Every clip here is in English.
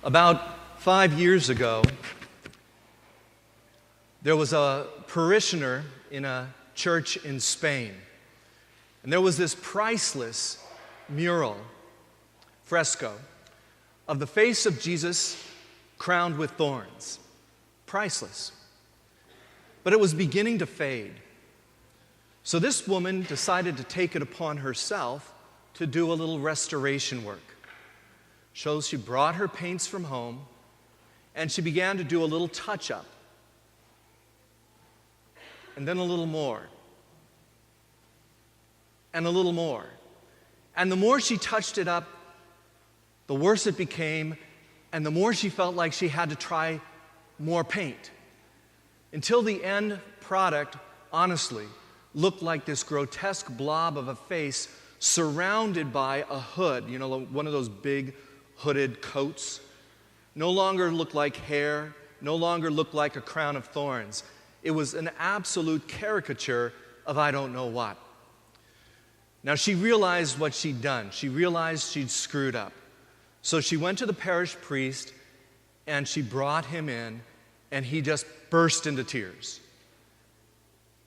About 5 years ago, there was a parishioner in a church in Spain. And there was this priceless mural, fresco, of the face of Jesus crowned with thorns. Priceless. But it was beginning to fade. So this woman decided to take it upon herself to do a little restoration work. So she brought her paints from home, and she began to do a little touch-up. And then a little more. And a little more. And the more she touched it up, the worse it became, and the more she felt like she had to try more paint. Until the end product, honestly, looked like this grotesque blob of a face surrounded by a hood, one of those big hooded coats. No longer looked like hair, no longer looked like a crown of thorns. It was an absolute caricature of I don't know what. Now she realized what she'd done. She realized she'd screwed up. So she went to the parish priest and she brought him in, and he just burst into tears.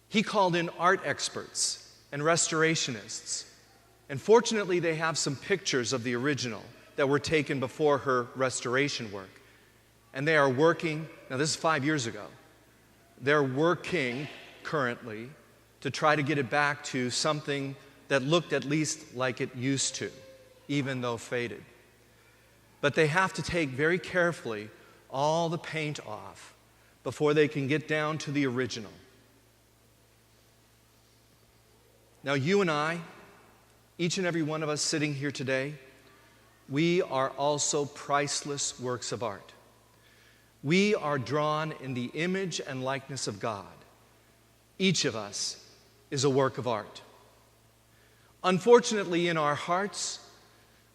He called in art experts and restorationists. And fortunately, they have some pictures of the original that were taken before her restoration work. And they are working, now this is 5 years ago, they're working currently to try to get it back to something that looked at least like it used to, even though faded. But they have to take very carefully all the paint off before they can get down to the original. Now you and I, each and every one of us sitting here today, we are also priceless works of art. We are drawn in the image and likeness of God. Each of us is a work of art. Unfortunately, in our hearts,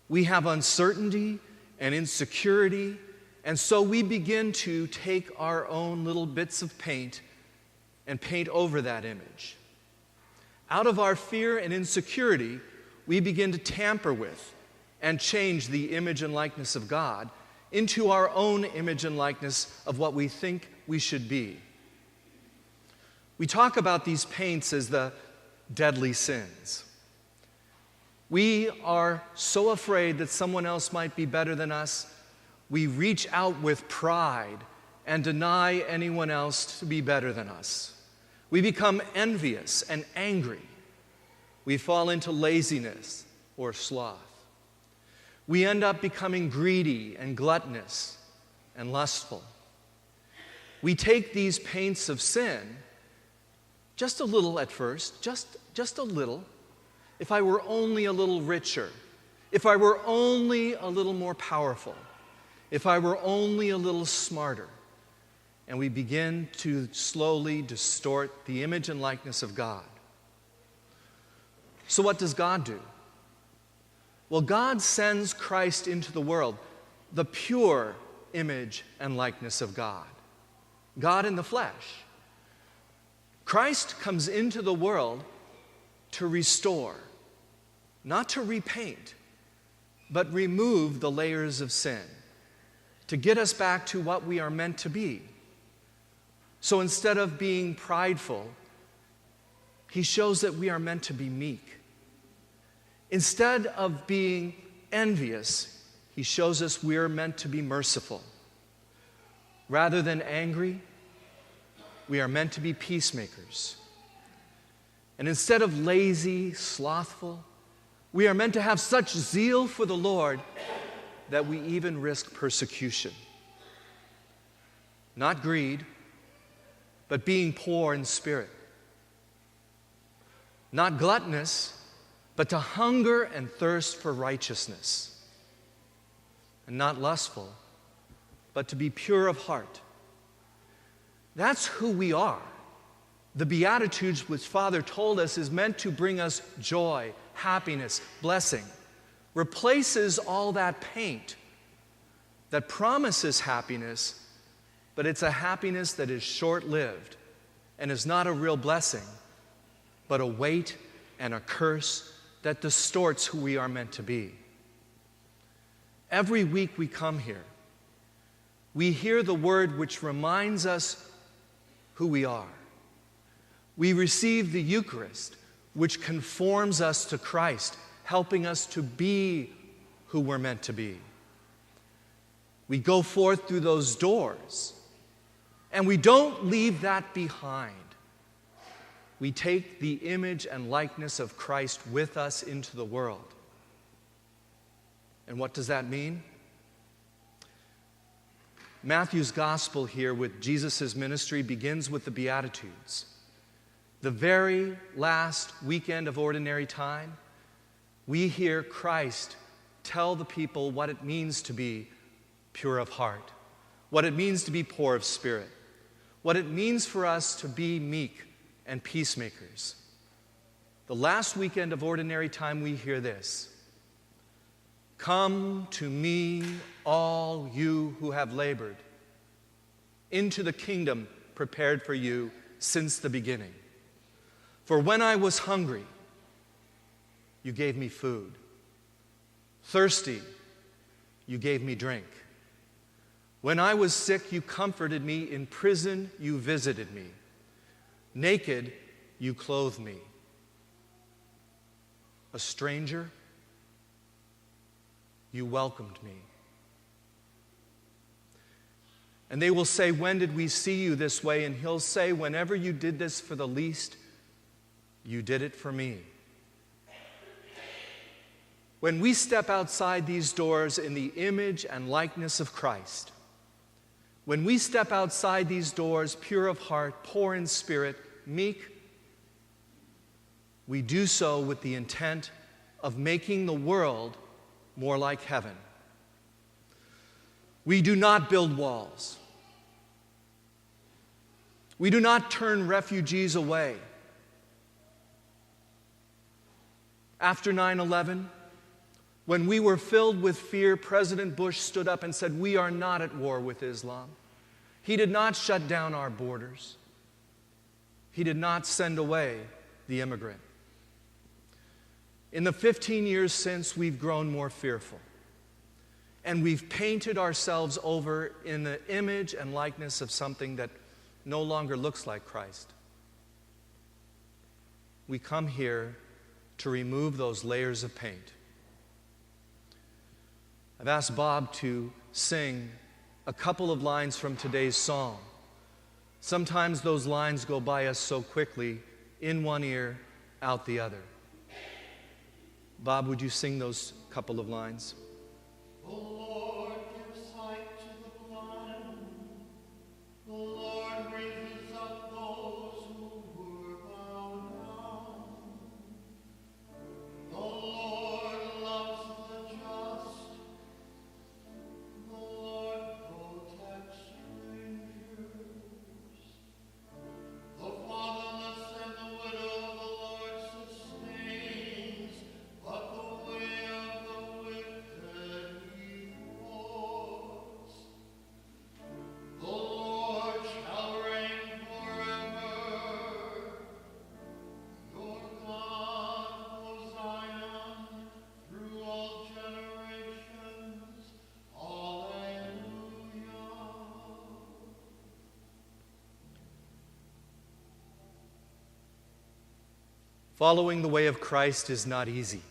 we have uncertainty and insecurity, and so we begin to take our own little bits of paint and paint over that image. Out of our fear and insecurity, we begin to tamper with and change the image and likeness of God into our own image and likeness of what we think we should be. We talk about these paints as the deadly sins. We are so afraid that someone else might be better than us, we reach out with pride and deny anyone else to be better than us. We become envious and angry. We fall into laziness or sloth. We end up becoming greedy and gluttonous and lustful. We take these paints of sin, just a little at first, just a little. If I were only a little richer, if I were only a little more powerful, if I were only a little smarter, and we begin to slowly distort the image and likeness of God. So what does God do? Well, God sends Christ into the world, the pure image and likeness of God, God in the flesh. Christ comes into the world to restore, not to repaint, but remove the layers of sin, to get us back to what we are meant to be. So instead of being prideful, he shows that we are meant to be meek. Instead of being envious, he shows us we are meant to be merciful. Rather than angry, we are meant to be peacemakers. And instead of lazy, slothful, we are meant to have such zeal for the Lord that we even risk persecution. Not greed, but being poor in spirit. Not gluttonous, but to hunger and thirst for righteousness. And not lustful, but to be pure of heart. That's who we are. The Beatitudes which Father told us is meant to bring us joy, happiness, blessing. Replaces all that paint that promises happiness, but it's a happiness that is short-lived and is not a real blessing, but a weight and a curse that distorts who we are meant to be. Every week we come here we hear the word which reminds us who we are. We receive the Eucharist, which conforms us to Christ, helping us to be who we're meant to be. We go forth through those doors, and we don't leave that behind. We take the image and likeness of Christ with us into the world. And what does that mean? Matthew's gospel here with Jesus' ministry begins with the Beatitudes. The very last weekend of ordinary time, we hear Christ tell the people what it means to be pure of heart, what it means to be poor of spirit, what it means for us to be meek and peacemakers. The last weekend of ordinary time, we hear this: "Come to me, all you who have labored, into the kingdom prepared for you since the beginning. For when I was hungry, you gave me food. Thirsty, you gave me drink. When I was sick, you comforted me. In prison, you visited me. Naked, you clothed me. A stranger, you welcomed me." And they will say, "When did we see you this way?" And he'll say, "Whenever you did this for the least, you did it for me." When we step outside these doors in the image and likeness of Christ, when we step outside these doors pure of heart, poor in spirit, meek, we do so with the intent of making the world more like heaven. We do not build walls. We do not turn refugees away. After 9/11, when we were filled with fear, President Bush stood up and said, "We are not at war with Islam." He did not shut down our borders. He did not send away the immigrant. In the 15 years since, we've grown more fearful. And we've painted ourselves over in the image and likeness of something that no longer looks like Christ. We come here to remove those layers of paint. I've asked Bob to sing a couple of lines from today's psalm. Sometimes those lines go by us so quickly, in one ear, out the other. Bob, would you sing those couple of lines? The Lord gives sight to the blind. The Lord raises up those who were bowed down. The Lord loves the just. The Lord protects strangers. The fatherless and the widow the Lord sustains, but the way of the wicked he thwarts. The Lord shall reign forever. Your God, O Zion, through all generations. Alleluia. Following the way of Christ is not easy.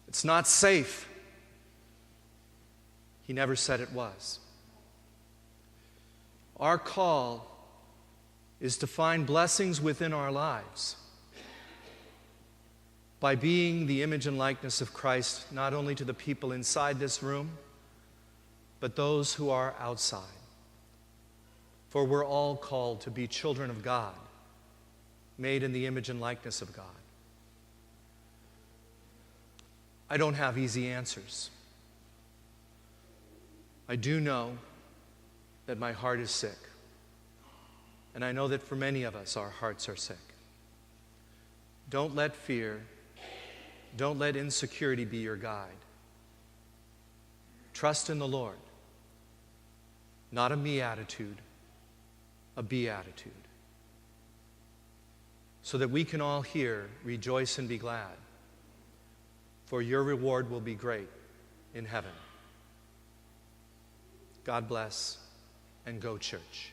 It's not safe. He never said it was. Our call is to find blessings within our lives by being the image and likeness of Christ, not only to the people inside this room, but those who are outside. For we're all called to be children of God, made in the image and likeness of God. I don't have easy answers. I do know that my heart is sick. And I know that for many of us, our hearts are sick. Don't let fear, don't let insecurity be your guide. Trust in the Lord. Not a me attitude, a be attitude. So that we can all here rejoice and be glad. For your reward will be great in heaven. God bless, and go church.